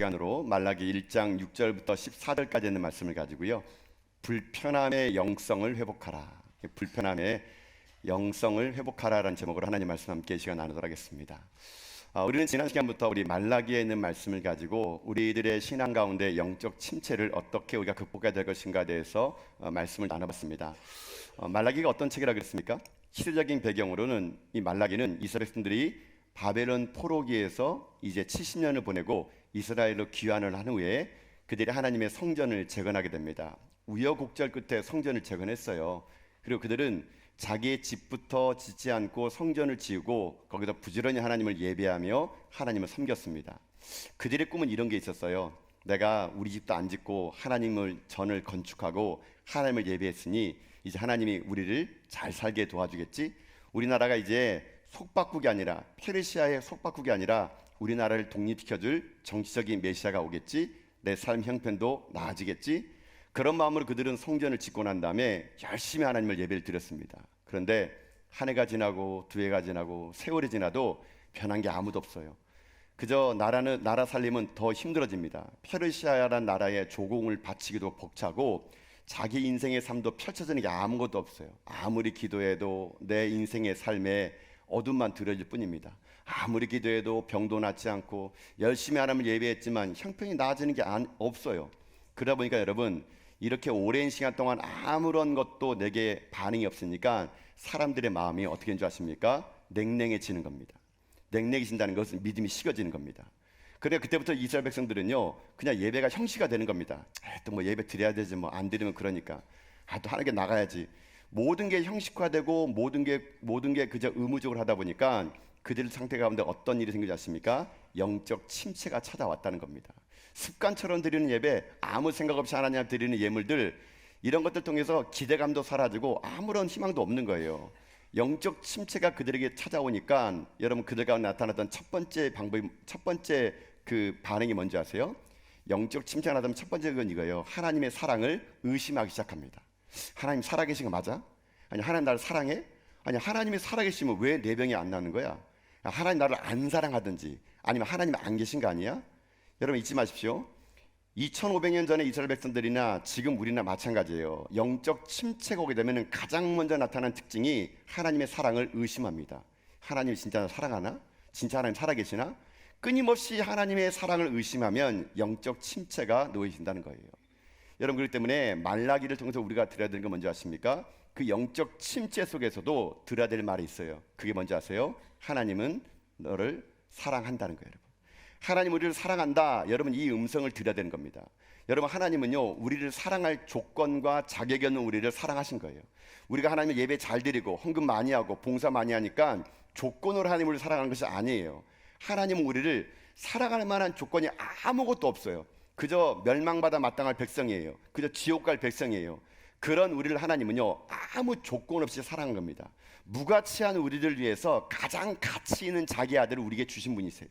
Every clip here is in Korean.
시간으로 말라기 1장 6절부터 14절까지 있는 말씀을 가지고요. 불편함의 영성을 회복하라. 불편함의 영성을 회복하라라는 제목으로 하나님 말씀 함께 이 시간 나누도록 하겠습니다. 우리는 지난 시간부터 우리 말라기에 있는 말씀을 가지고 우리들의 신앙 가운데 영적 침체를 어떻게 우리가 극복해야 될 것인가에 대해서 말씀을 나눠봤습니다. 말라기가 어떤 책이라 그랬습니까? 시대적인 배경으로는 이 말라기는 이스라엘 백성들이 바벨론 포로기에서 이제 70년을 보내고 이스라엘로 귀환을 한 후에 그들이 하나님의 성전을 재건하게 됩니다. 우여곡절 끝에 성전을 재건했어요. 그리고 그들은 자기의 집부터 짓지 않고 성전을 지으고 거기서 부지런히 하나님을 예배하며 하나님을 섬겼습니다. 그들의 꿈은 이런 게 있었어요. 내가 우리 집도 안 짓고 하나님을 전을 건축하고 하나님을 예배했으니 이제 하나님이 우리를 잘 살게 도와주겠지. 우리나라가 이제 속바꾸기 아니라 페르시아의 속바꾸기 아니라 우리나라를 독립시켜줄 정치적인 메시아가 오겠지. 내 삶 형편도 나아지겠지. 그런 마음으로 그들은 성전을 짓고 난 다음에 열심히 하나님을 예배를 드렸습니다. 그런데 한 해가 지나고 두 해가 지나고 세월이 지나도 변한 게 아무도 없어요. 그저 나라 살림은 더 힘들어집니다. 페르시아라는 나라의 조공을 바치기도 벅차고 자기 인생의 삶도 펼쳐지는 게 아무것도 없어요. 아무리 기도해도 내 인생의 삶에 어둠만 들어질 뿐입니다. 아무리 기도해도 병도 낫지 않고 열심히 하나님을 예배했지만 형편이 나아지는 게 없어요. 그러다 보니까 여러분, 이렇게 오랜 시간 동안 아무런 것도 내게 반응이 없으니까 사람들의 마음이 어떻게 되는 줄 아십니까? 냉랭해지는 겁니다. 냉랭해진다는 것은 믿음이 식어지는 겁니다. 그래 그때부터 이스라엘 백성들은요, 그냥 예배가 형식화 되는 겁니다. 또 뭐 예배 드려야 되지, 뭐 안 드리면 그러니까 또 하나님께 나가야지. 모든 게 형식화되고 모든 게 그저 의무적으로 하다 보니까 그들 상태 가운데 어떤 일이 생기지 않습니까? 영적 침체가 찾아왔다는 겁니다. 습관처럼 드리는 예배, 아무 생각 없이 하나님 앞에 드리는 예물들, 이런 것들 통해서 기대감도 사라지고 아무런 희망도 없는 거예요. 영적 침체가 그들에게 찾아오니까 여러분, 그들 가운데 나타났던 첫 번째 그 반응이 뭔지 아세요? 영적 침체가 나타나면 첫 번째 건 이거예요. 하나님의 사랑을 의심하기 시작합니다. 하나님 살아계신 거 맞아? 아니, 하나님 나를 사랑해? 아니, 하나님이 살아계시면 왜 내 병이 안 나는 거야? 하나님 나를 안 사랑하든지 아니면 하나님이 안 계신 거 아니야? 여러분 잊지 마십시오. 2500년 전에 이스라엘 백성들이나 지금 우리나 마찬가지예요. 영적 침체가 오게 되면 가장 먼저 나타나는 특징이 하나님의 사랑을 의심합니다. 하나님이 진짜 사랑하나? 진짜 하나님 살아계시나? 끊임없이 하나님의 사랑을 의심하면 영적 침체가 놓여진다는 거예요. 여러분, 그렇기 때문에 말라기를 통해서 우리가 들어야 되는 건 뭔지 아십니까? 그 영적 침체 속에서도 들어야 될 말이 있어요. 그게 뭔지 아세요? 하나님은 너를 사랑한다는 거예요. 여러분, 하나님 우리를 사랑한다. 여러분, 이 음성을 들어야 되는 겁니다. 여러분, 하나님은요, 우리를 사랑할 조건과 자격이 없는 우리를 사랑하신 거예요. 우리가 하나님의 예배 잘 드리고 헌금 많이 하고 봉사 많이 하니까 조건으로 하나님을 사랑하는 것이 아니에요. 하나님은 우리를 사랑할 만한 조건이 아무것도 없어요. 그저 멸망받아 마땅할 백성이에요. 그저 지옥 갈 백성이에요. 그런 우리를 하나님은요, 아무 조건 없이 사랑한 겁니다. 무가치한 우리를 위해서 가장 가치 있는 자기 아들을 우리에게 주신 분이세요.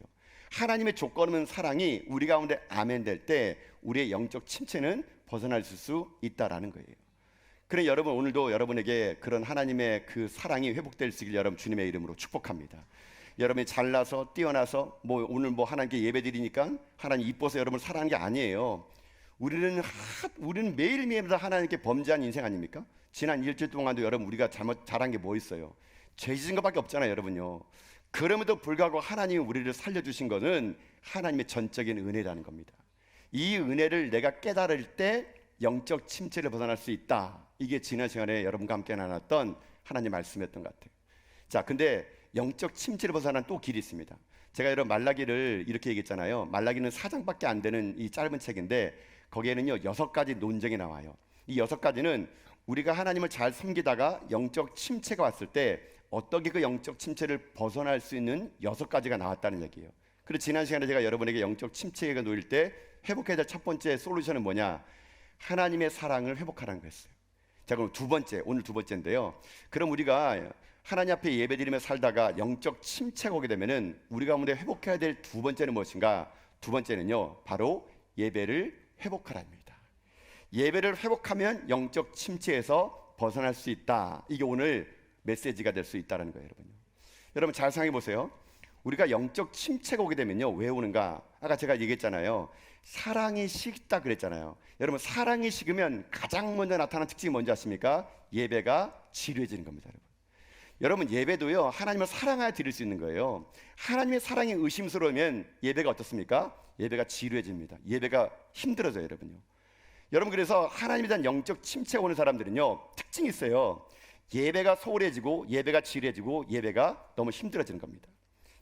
하나님의 조건 없는 사랑이 우리 가운데 아멘 될 때 우리의 영적 침체는 벗어날 수 있다라는 거예요. 그래 여러분, 오늘도 여러분에게 그런 하나님의 그 사랑이 회복될 수 있길 여러분 주님의 이름으로 축복합니다. 여러분이 잘나서 뛰어나서 오늘 하나님께 예배드리니까 하나님 이뻐서 여러분을 사랑하는 게 아니에요. 우리는 매일매일 하나님께 범죄한 인생 아닙니까? 지난 일주일 동안도 여러분 우리가 잘한 게 뭐 있어요? 죄 짓은 것밖에 없잖아요, 여러분요. 그럼에도 불구하고 하나님이 우리를 살려주신 것은 하나님의 전적인 은혜라는 겁니다. 이 은혜를 내가 깨달을 때 영적 침체를 벗어날 수 있다. 이게 지난 시간에 여러분과 함께 나눴던 하나님의 말씀이었던 것 같아요. 자, 근데 영적 침체를 벗어나는 또 길이 있습니다. 제가 여러분 말라기를 이렇게 얘기했잖아요. 말라기는 4장밖에 안 되는 이 짧은 책인데 거기에는요 6가지 논쟁이 나와요. 이 6가지는 우리가 하나님을 잘 섬기다가 영적 침체가 왔을 때 어떻게 그 영적 침체를 벗어날 수 있는 6가지가 나왔다는 얘기예요. 그리고 지난 시간에 제가 여러분에게 영적 침체가 놓일 때 회복해야 될 첫 번째 솔루션은 뭐냐? 하나님의 사랑을 회복하라는 거였어요. 자, 그럼 오늘 두 번째인데요. 그럼 우리가 하나님 앞에 예배드리며 살다가 영적 침체가 오게 되면은 우리 가운데 회복해야 될 두 번째는 무엇인가? 두 번째는요, 바로 예배를 회복하라입니다. 예배를 회복하면 영적 침체에서 벗어날 수 있다. 이게 오늘 메시지가 될 수 있다는 거예요, 여러분요. 여러분 잘 생각해 보세요. 우리가 영적 침체가 오게 되면요, 왜 오는가? 아까 제가 얘기했잖아요. 사랑이 식다 그랬잖아요. 여러분, 사랑이 식으면 가장 먼저 나타나는 특징이 뭔지 아십니까? 예배가 지루해지는 겁니다. 여러분, 예배도요, 하나님을 사랑하여 드릴 수 있는 거예요. 하나님의 사랑이 의심스러우면 예배가 어떻습니까? 예배가 지루해집니다. 예배가 힘들어져요, 여러분요. 여러분, 그래서 하나님에 대한 영적 침체가 오는 사람들은요, 특징이 있어요. 예배가 소홀해지고 예배가 지루해지고 예배가 너무 힘들어지는 겁니다.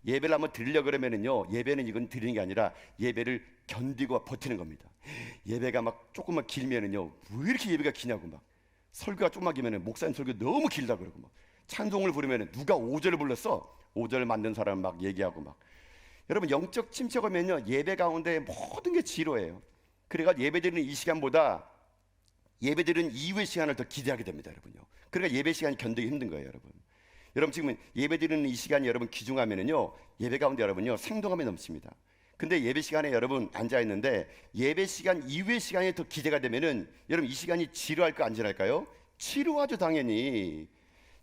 예배를 한번 드리려고 그러면은요, 예배는 이건 드리는 게 아니라 예배를 견디고 버티는 겁니다. 예배가 막 조금만 길면은요, 왜 이렇게 예배가 기냐고, 막 설교가 조금만 길면은 목사님 설교 너무 길다 그러고, 막 찬송을 부르면은 누가 5절을 불렀어? 5절 만든 사람 막 얘기하고 막. 여러분, 영적 침체가 오면요, 예배 가운데 모든 게 지루해요. 그래가 예배드리는 이 시간보다 예배드리는 이후의 시간을 더 기대하게 됩니다, 여러분요. 그러니까 예배 시간이 견디기 힘든 거예요, 여러분. 여러분, 지금 예배드리는 이 시간이 여러분 귀중하면은요, 예배 가운데 여러분요, 생동함이 넘칩니다. 근데 예배 시간에 여러분 앉아 있는데 예배 시간 이후의 시간이 더 기대가 되면은 여러분, 이 시간이 지루할까 안 지루할까요? 지루하죠, 당연히.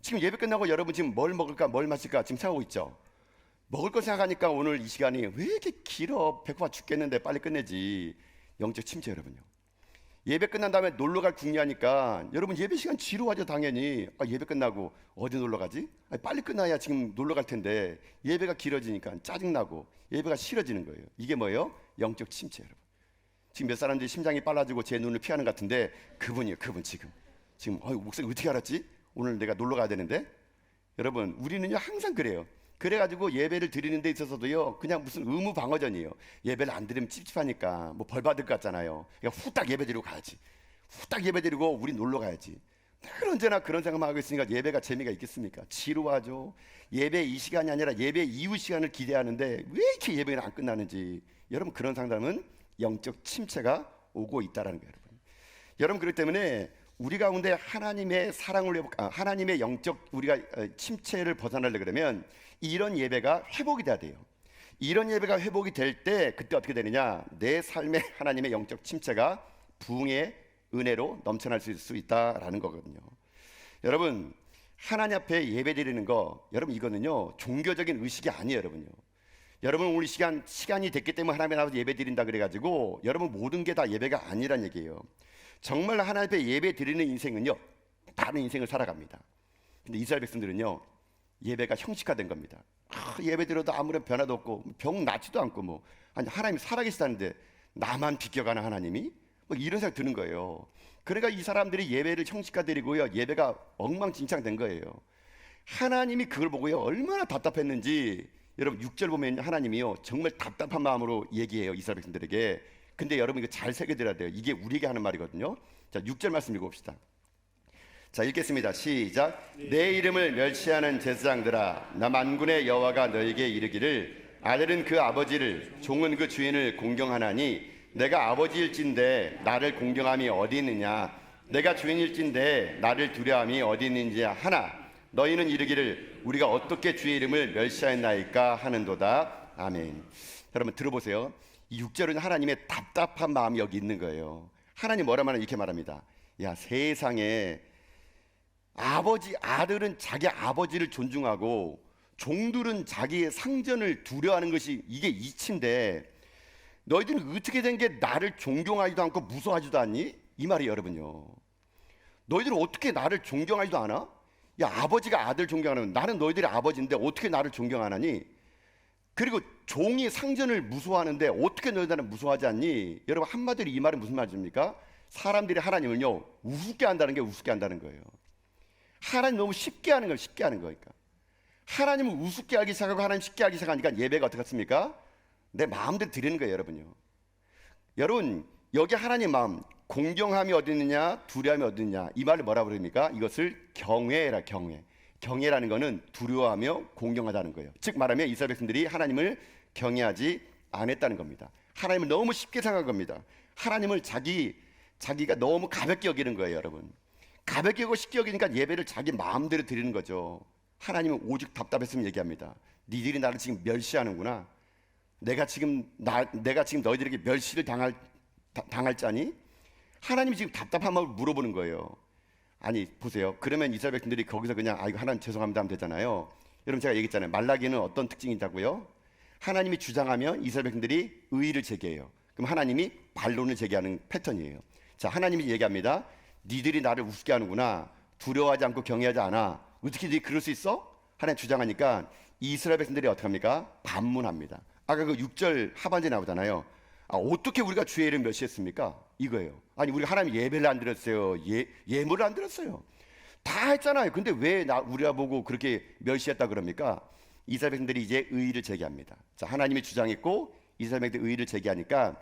지금 예배 끝나고 여러분 지금 뭘 먹을까 뭘 마실까 지금 생각하고 있죠. 먹을 거 생각하니까 오늘 이 시간이 왜 이렇게 길어? 배고파 죽겠는데 빨리 끝내지. 영적 침체, 여러분요. 예배 끝난 다음에 놀러 갈 궁리하니까 여러분, 예배 시간 지루하죠, 당연히. 예배 끝나고 어디 놀러 가지? 빨리 끝나야 지금 놀러 갈 텐데 예배가 길어지니까 짜증나고 예배가 싫어지는 거예요. 이게 뭐예요? 영적 침체, 여러분. 지금 몇 사람들이 심장이 빨라지고 제 눈을 피하는 것 같은데 그분이에요, 그분. 지금 목사님 어떻게 알았지? 오늘 내가 놀러 가야 되는데. 여러분, 우리는요 항상 그래요. 그래가지고 예배를 드리는 데 있어서도요, 그냥 무슨 의무 방어전이에요. 예배를 안 드리면 찝찝하니까 뭐 벌 받을 것 같잖아요. 그러니까 후딱 예배 드리고 가야지. 후딱 예배 드리고 우리 놀러 가야지. 늘 언제나 그런 생각만 하고 있으니까 예배가 재미가 있겠습니까? 지루하죠. 예배 이 시간이 아니라 예배 이후 시간을 기대하는데 왜 이렇게 예배는 안 끝나는지. 여러분, 그런 상담은 영적 침체가 오고 있다라는 거예요, 여러분. 여러분, 그렇기 때문에 우리 가운데 하나님의 사랑을 하나님의 영적 우리가 침체를 벗어나려 그러면 이런 예배가 회복이 돼야 돼요. 이런 예배가 회복이 될 때 그때 어떻게 되느냐? 내 삶에 하나님의 영적 침체가 부흥의 은혜로 넘쳐날 수 있다라는 거거든요. 여러분, 하나님 앞에 예배 드리는 거, 여러분 이거는요 종교적인 의식이 아니에요, 여러분요. 여러분, 오늘 시간이 됐기 때문에 하나님 앞에 예배 드린다 그래가지고 여러분 모든 게 다 예배가 아니란 얘기예요. 정말 하나님 앞에 예배 드리는 인생은요, 다른 인생을 살아갑니다. 근데 이스라엘 백성들은요, 예배가 형식화된 겁니다. 예배 드려도 아무런 변화도 없고 병 낫지도 않고 아니 하나님이 살아계시다는데 나만 비껴가는 하나님이? 이런 생각 드는 거예요. 그러니까 이 사람들이 예배를 형식화드리고요, 예배가 엉망진창된 거예요. 하나님이 그걸 보고요 얼마나 답답했는지. 여러분, 6절 보면 하나님이요 정말 답답한 마음으로 얘기해요, 이스라엘 백성들에게. 근데 여러분, 이거 잘 새겨들어야 돼요. 이게 우리에게 하는 말이거든요. 자, 6절 말씀 읽어봅시다. 자, 읽겠습니다. 시작. 내 이름을 멸시하는 제사장들아, 나 만군의 여호와가 너에게 이르기를 아들은 그 아버지를, 종은 그 주인을 공경하나니 내가 아버지일진데 나를 공경함이 어디 있느냐? 내가 주인일진데 나를 두려움이 어디 있는지 하나 너희는 이르기를 우리가 어떻게 주의 이름을 멸시하였나이까 하는도다. 아멘. 여러분, 들어보세요. 이 6절은 하나님의 답답한 마음이 여기 있는 거예요. 하나님 뭐라 말하면 이렇게 말합니다. 야, 세상에 아들은 자기 아버지를 존중하고 종들은 자기의 상전을 두려워하는 것이 이게 이치인데 너희들은 어떻게 된 게 나를 존경하지도 않고 무서워하지도 않니? 이 말이 여러분요. 너희들은 어떻게 나를 존경하지도 않아? 야, 아버지가 아들 존경하는, 나는 너희들의 아버지인데 어떻게 나를 존경 안 하니? 그리고 종이 상전을 무서워하는데 어떻게 너희들은 무서워하지 않니? 여러분, 한마디로 이 말은 무슨 말입니까? 사람들이 하나님을요 우습게 한다는 게 우습게 한다는 거예요. 하나님 너무 쉽게 하는 걸 쉽게 하는 거니까. 하나님을 우습게 하기 시작하고 하나님 쉽게 하기 시작하니까 예배가 어떻게 같습니까? 내 마음대로 드리는 거예요, 여러분요. 여러분, 여기 하나님 마음, 공경함이 어디 있느냐, 두려움이 어디 있느냐, 이 말을 뭐라 부릅니까? 이것을 경외라, 경외. 경외라는 것은 두려워하며 공경하다는 거예요. 즉 말하면 이스라엘 백성들이 하나님을 경외하지 않았다는 겁니다. 하나님을 너무 쉽게 생각한 겁니다. 하나님을 자기가 너무 가볍게 여기는 거예요, 여러분. 가볍게 여기고 쉽게 여기니까 예배를 자기 마음대로 드리는 거죠. 하나님은 오직 답답했으면 얘기합니다. 니들이 나를 지금 멸시하는구나. 내가 지금 너희들에게 멸시를 당할 자니? 하나님이 지금 답답한 마음을 물어보는 거예요. 아니 보세요. 그러면 이스라엘 백성들이 거기서 그냥 아이고 하나님 죄송합니다 하면 되잖아요. 여러분 제가 얘기했잖아요. 말라기는 어떤 특징이 있다고요? 하나님이 주장하면 이스라엘 백성들이 의의를 제기해요. 그럼 하나님이 반론을 제기하는 패턴이에요. 자, 하나님이 얘기합니다. 니들이 나를 우습게 하는구나. 두려워하지 않고 경외하지 않아. 어떻게 니 그럴 수 있어? 하나님 주장하니까 이스라엘 백성들이 어떻게 합니까? 반문합니다. 아까 그 6절 하반절에 나오잖아요. 어떻게 우리가 주의 이름 멸시했습니까? 이거예요. 아니 우리가 하나님 예배를 안 드렸어요. 예물을 안 드렸어요. 다 했잖아요. 근데 왜 우리가 보고 그렇게 멸시했다 그럽니까? 이스라엘 백성들이 이제 의의를 제기합니다. 자, 하나님이 주장했고 이스라엘 백성들이 의의를 제기하니까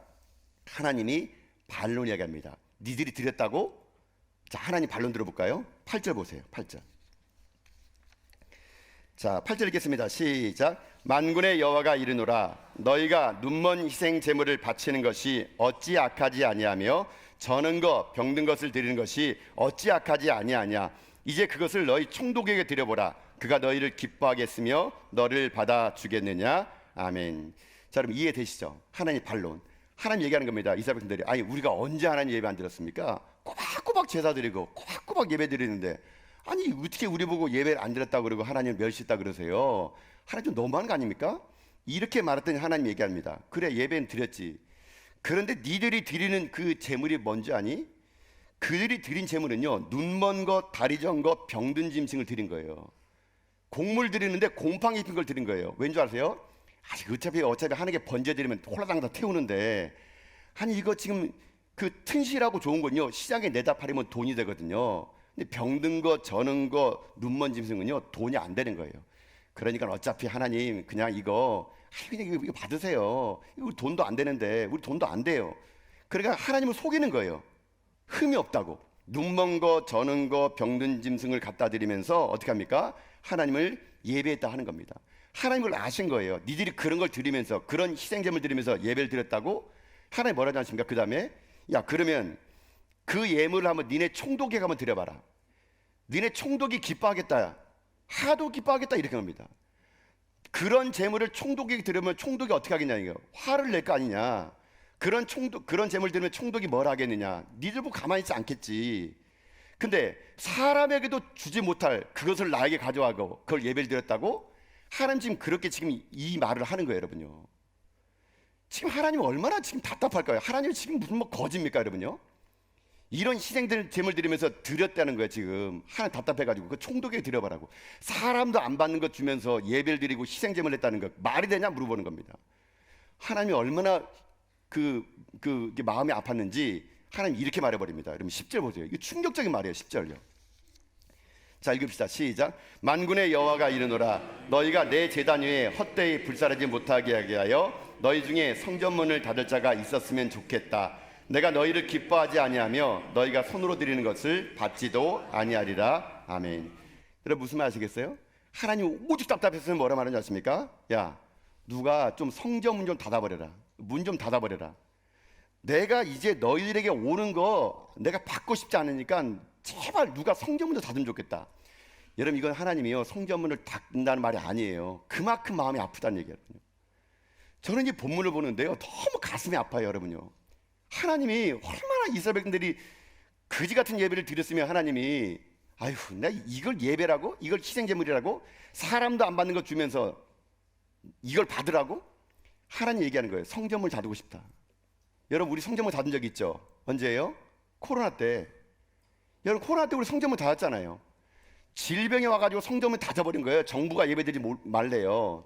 하나님이 반론 이야기합니다. 니들이 드렸다고? 자, 하나님 반론 들어볼까요? 8절 보세요. 8절. 자, 8절 읽겠습니다. 시작. 만군의 여호와가 이르노라 너희가 눈먼 희생 제물을 바치는 것이 어찌 악하지 아니하며 저는 것 병든 것을 드리는 것이 어찌 악하지 아니하냐. 이제 그것을 너희 총독에게 드려보라. 그가 너희를 기뻐하겠으며 너를 받아주겠느냐. 아멘. 자, 여러분 이해되시죠? 하나님 반론. 하나님 얘기하는 겁니다. 이스라엘 백성들이 아니 우리가 언제 하나님 예배 안 드렸습니까? 꼬박꼬박 제사 드리고 꼬박꼬박 예배 드리는데 아니 어떻게 우리 보고 예배를 안 드렸다고 그러고 하나님 멸시했다 그러세요? 하나님 좀 너무한 거 아닙니까? 이렇게 말했더니 하나님 얘기합니다. 그래 예배는 드렸지. 그런데 니들이 드리는 그 제물이 뭔지 아니? 그들이 드린 제물은요 눈먼 것, 다리 전 것, 병든 짐승을 드린 거예요. 곡물 드리는데 곰팡이 입힌 걸 드린 거예요. 왠 줄 아세요? 어차피 하나님께 번제 드리면 홀라당 다 태우는데 아니 이거 지금 그 튼실하고 좋은 건요 시장에 내다 팔리면 돈이 되거든요. 근데 병든 거, 저는 거, 눈먼 짐승은요 돈이 안 되는 거예요. 그러니까 어차피 하나님 그냥 그냥 이거 받으세요. 우리 돈도 안 되는데 우리 돈도 안 돼요. 그러니까 하나님을 속이는 거예요. 흠이 없다고 눈먼 거, 저는 거, 병든 짐승을 갖다 드리면서 어떻게 합니까? 하나님을 예배했다 하는 겁니다. 하나님을 아신 거예요. 니들이 그런 걸 드리면서 그런 희생제물 드리면서 예배를 드렸다고 하나님 뭐라지 않습니까? 그 다음에 야 그러면 그 예물을 한번 니네 총독에게 한번 드려봐라. 니네 총독이 기뻐하겠다. 하도 기뻐하겠다 이렇게 합니다. 그런 제물을 총독에게 드리면 총독이 어떻게 하겠냐 이거 화를 낼 거 아니냐. 그런 제물 드리면 총독이 뭘 하겠느냐. 니들 보고 가만히 있지 않겠지. 근데 사람에게도 주지 못할 그것을 나에게 가져와고 그걸 예배를 드렸다고 하나님 지금 그렇게 지금 이 말을 하는 거예요, 여러분요. 지금 하나님 얼마나 지금 답답할까요? 하나님 지금 무슨 거짓입니까, 여러분요? 이런 희생들 제물 드리면서 드렸다는 거예요. 지금 하나님 답답해가지고 그 총독에게 드려봐라고. 사람도 안 받는 것 주면서 예배를 드리고 희생 제물 했다는 거 말이 되냐 물어보는 겁니다. 하나님이 얼마나 이게 마음이 아팠는지 하나님 이렇게 말해버립니다. 여러분 10절 보세요. 이거 충격적인 말이에요. 10절요. 자 읽읍시다. 시작. 만군의 여호와가 이르노라 너희가 내 제단 위에 헛되이 불사르지 못하게 하여 너희 중에 성전문을 닫을 자가 있었으면 좋겠다. 내가 너희를 기뻐하지 아니하며 너희가 손으로 드리는 것을 받지도 아니하리라. 아멘. 여러분 무슨 말 아시겠어요? 하나님 오죽 답답했으면 뭐라 말하는지 아십니까? 야 누가 좀 성전문 좀 닫아버려라. 문 좀 닫아버려라. 내가 이제 너희들에게 오는 거 내가 받고 싶지 않으니까 제발 누가 성전문을 닫으면 좋겠다. 여러분 이건 하나님이요 성전문을 닫는다는 말이 아니에요. 그만큼 마음이 아프다는 얘기예요. 저는 이 본문을 보는데요 너무 가슴이 아파요. 여러분요 하나님이 얼마나 이스라엘 백성들이 거지 같은 예배를 드렸으면 하나님이 아유 나 이걸 예배라고? 이걸 희생제물이라고? 사람도 안 받는 거 주면서 이걸 받으라고? 하나님 얘기하는 거예요. 성전문 닫고 싶다. 여러분 우리 성전문 닫은 적 있죠? 언제예요? 코로나 때. 여러분 코로나 때 우리 성전문 닫았잖아요. 질병이 와가지고 성전문 닫아버린 거예요. 정부가 예배드리지 말래요.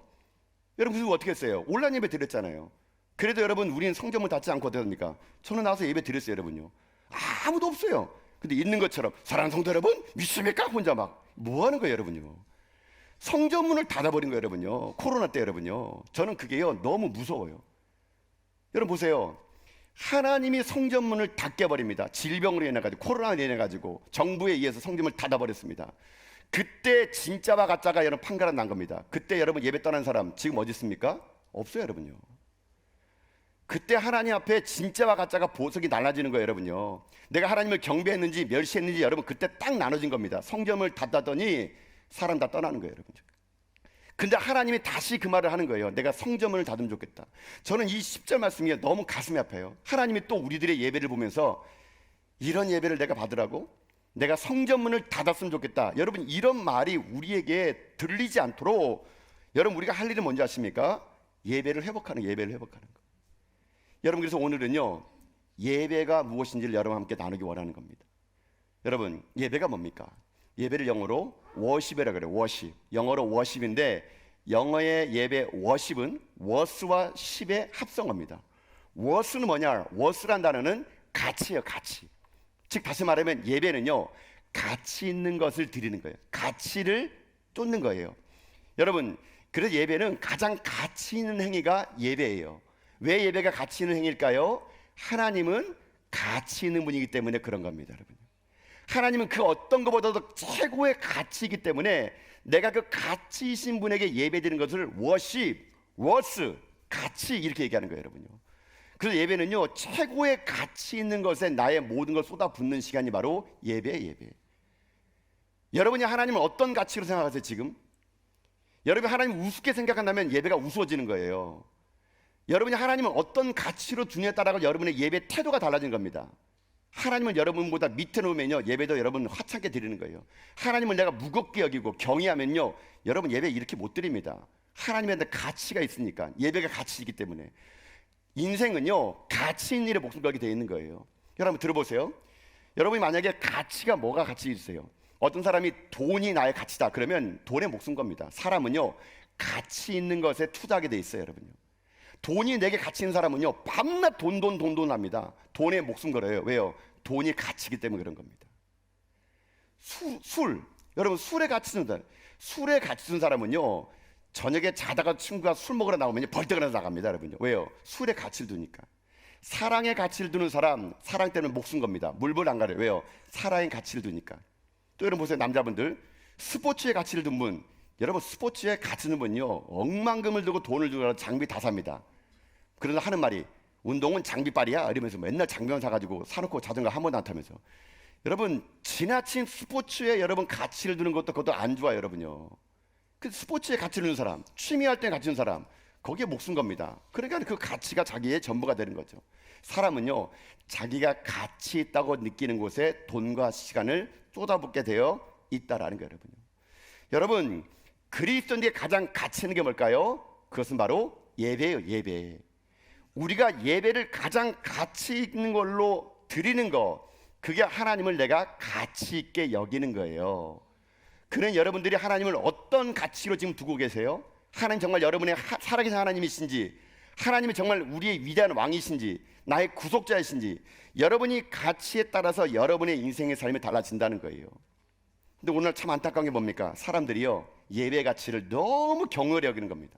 여러분 그래서 어떻게 했어요? 온라인 예배 드렸잖아요. 그래도 여러분 우리는 성전문 닫지 않고 어떻게 합니까? 저는 나와서 예배 드렸어요. 여러분요 아무도 없어요. 근데 있는 것처럼 사랑하는 성도 여러분 믿습니까? 혼자 막 뭐 하는 거예요 여러분요. 성전문을 닫아버린 거예요 여러분요. 코로나 때 여러분요. 저는 그게요 너무 무서워요. 여러분 보세요. 하나님이 성전문을 닫게 버립니다. 질병으로 인해가지고 코로나로 인해가지고 정부에 의해서 성전문을 닫아버렸습니다. 그때 진짜와 가짜가 여러분 판가름 난 겁니다. 그때 여러분 예배 떠난 사람 지금 어디 있습니까? 없어요 여러분요. 그때 하나님 앞에 진짜와 가짜가 보석이 날라지는 거예요 여러분요. 내가 하나님을 경배했는지 멸시했는지 여러분 그때 딱 나눠진 겁니다. 성전을 닫았더니 사람 다 떠나는 거예요 여러분. 근데 하나님이 다시 그 말을 하는 거예요. 내가 성전문을 닫으면 좋겠다. 저는 이 10절 말씀이 너무 가슴이 아파요. 하나님이 또 우리들의 예배를 보면서 이런 예배를 내가 받으라고? 내가 성전문을 닫았으면 좋겠다. 여러분, 이런 말이 우리에게 들리지 않도록 여러분, 우리가 할 일은 뭔지 아십니까? 예배를 회복하는 거. 여러분, 그래서 오늘은요, 예배가 무엇인지를 여러분 함께 나누기 원하는 겁니다. 여러분, 예배가 뭡니까? 예배를 영어로 워십이라고 그래요. 워십. 영어로 워십인데, 영어의 예배 워십은 워스와 십의 합성어입니다. 워스는 뭐냐? 워스란 단어는 가치예요, 가치. 즉 다시 말하면 예배는요, 가치 있는 것을 드리는 거예요. 가치를 쫓는 거예요. 여러분, 그래서 예배는 가장 가치 있는 행위가 예배예요. 왜 예배가 가치 있는 행위일까요? 하나님은 가치 있는 분이기 때문에 그런 겁니다, 여러분. 하나님은 그 어떤 것보다도 최고의 가치이기 때문에 내가 그 가치이신 분에게 예배드리는 것을 워십, 워스, 가치 이렇게 얘기하는 거예요, 여러분요. 그래서 예배는요, 최고의 가치 있는 것에 나의 모든 걸 쏟아붓는 시간이 바로 예배. 여러분이 하나님을 어떤 가치로 생각하세요, 지금? 여러분이 하나님을 우습게 생각한다면 예배가 우스워지는 거예요. 여러분이 하나님을 어떤 가치로 두느냐에 따라 여러분의 예배 태도가 달라지는 겁니다. 하나님을 여러분보다 밑에 놓으면요, 예배도 여러분 화창하게 드리는 거예요. 하나님을 내가 무겁게 여기고 경외하면요, 여러분 예배 이렇게 못 드립니다. 하나님한테 가치가 있으니까, 예배가 가치이기 때문에. 인생은요, 가치 있는 일에 목숨 걸게 되어 있는 거예요. 여러분 들어보세요. 여러분이 만약에 가치가 뭐가 가치 있어요? 어떤 사람이 돈이 나의 가치다 그러면 돈에 목숨 겁니다. 사람은요, 가치 있는 것에 투자하게 돼 있어요, 여러분요. 돈이 내게 가치 있는 사람은요, 밤낮 돈 합니다. 돈에 목숨 걸어요. 왜요? 돈이 가치이기 때문에 그런 겁니다. 술. 여러분, 술에 가치 있는 사람, 술에 가치 있는 사람은요, 저녁에 자다가 친구가 술 먹으러 나오면 벌떡 일어나서 나갑니다, 여러분요. 왜요? 술에 가치를 두니까. 사랑에 가치를 두는 사람, 사랑 때문에 목숨 겁니다. 물불 안 가려요. 왜요? 사랑에 가치를 두니까. 또 여러분 보세요, 남자분들, 스포츠에 가치를 둔 분, 여러분 스포츠에 가치 있는 분요, 억만금을 들고 돈을 주고 장비 다 삽니다. 그러나 하는 말이, 운동은 장비빨이야 이러면서 맨날 장비만 사가지고 사놓고 자전거 한 번도 안 타면서. 여러분, 지나친 스포츠에 여러분 가치를 두는 것도 그것도 안 좋아요, 여러분요. 그 스포츠에 가치를 두는 사람, 취미할 때 가치 두는 사람, 거기에 목숨 겁니다. 그러니까 그 가치가 자기의 전부가 되는 거죠. 사람은요, 자기가 가치 있다고 느끼는 곳에 돈과 시간을 쏟아붓게 되어 있다라는 거예요, 여러분요. 여러분, 그리스도인에게 가장 가치 있는 게 뭘까요? 그것은 바로 예배예요, 예배. 우리가 예배를 가장 가치 있는 걸로 드리는 거, 그게 하나님을 내가 가치 있게 여기는 거예요. 그는 여러분들이 하나님을 어떤 가치로 지금 두고 계세요? 하나님 정말 여러분의 살아계신 하나님이신지, 하나님이 정말 우리의 위대한 왕이신지, 나의 구속자이신지, 여러분이 가치에 따라서 여러분의 인생의 삶이 달라진다는 거예요. 근데 오늘 참 안타까운 게 뭡니까? 사람들이요, 예배 가치를 너무 경홀히 여기는 겁니다.